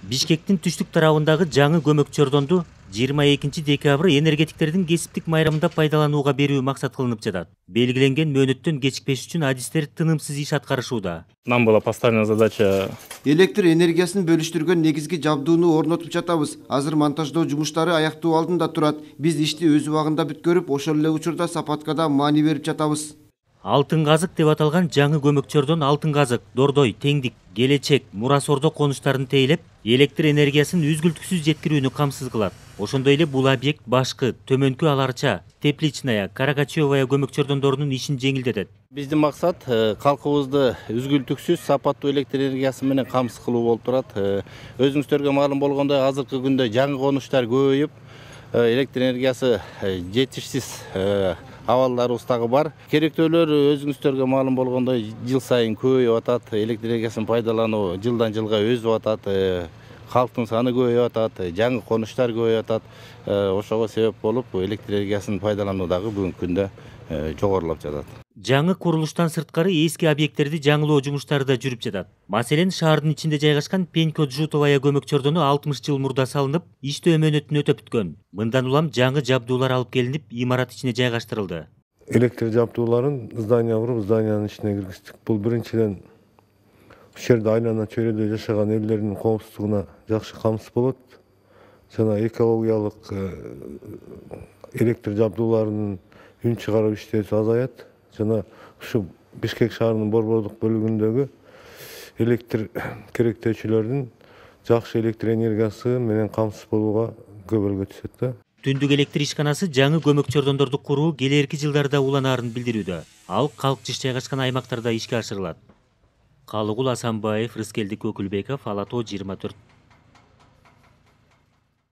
Бишкектин түштүк тарабындагы жаңы көмөк чордонду 22 декабрь энергетиктердин кесиптик майрамында пайдаланууга берүү максат кылынып жатат. Белгиленген мөөнөттөн кечикпеш үчүн адистер тынымсыз иш аткарышууда. Нам была поставлена задача Электр энергиясын бөлүштүргөн негизги жабдууну орнотуп жатабыз. Азыр монтаждоо жумуштары аяктоо алдында турат. Биз ишти өз убагында бүткөрүп, ошол эле учурда сапаткада маани берип жатабыз. Алтын казык деп аталган жаңы көмөкчөрдөн алтын казык, дордой, теңдик, келечек, мурас-ордо конуштарын тейлеп, электр энергиясын үзгүлтүксүз жеткирүүнү камсыз кылат. Ошондой эле бул объект башкы, төмөнкү аларча, тепличная, каракачевая көмөкчөрдөндөрүнүн ишин жеңилдетет. Биздин максат калкыбызды үзгүлтүксүз сапаттуу электр энергиясы менен камсыз кылуу болуп турат. Өзүңүздөргө маалым болгондой, азыркы күндө жаңы конуштар көбөйүп, электр энергиясы жетишсиз абалдарыбыз дагы бар. Керектөөлөр өзүңүздөргө маалым болгондой жыл сайын көбөйүп атат. Электр энергиясын пайдалануу жылдан жылга өсүп атат. Халктын саны көбөйүп атат, жаңы конуштар көбөйүп атат. Ошого себеп болуп электр энергиясын пайдалануу дагы бүгүнкү күндө жогорулап жатат. Жаңы курулуштан сырткары эски объекттерди жаңылоо жумуштары да жүрүп жатат. Маселен, шаардын ичинде жайгашкан Пенько-Джутовая көмөкчөрдөнү 60 жыл мурда салынып, иштөө мөөнөтүн өтөп бүткөн. Мындан улам жаңы жабдуулар алып келинип, имарат ичине жайгаштырылды. Электр жабдууларын здания куруп, зданиянын ичине киргиздик. Бул биринчиден ушул жерде айлана чөйрөдө жашаган элдердин коопсуздугуна жакшы камсыз болот. Жана экологиялык электр жабдууларынын үн чыгарып иштөөсү азаят. Жана ушу Бишкек шаарынын борбордук бөлүгүндөгү электр керектөөчүлөрдүн жакшы электр энергиясы менен камсыз болууга көбөлгө түшөт да. Түндүк электр ишканасы жаңы көмөкчөрдөндөрдү куруу келерки жылдарда уланаарын билдирүүдө. Ал калк жыш жайгашкан аймактарда ишке ашырылат. Калыгул Асанбаев, Рыскелдик Өкүлбеков, Ала Тоо 24.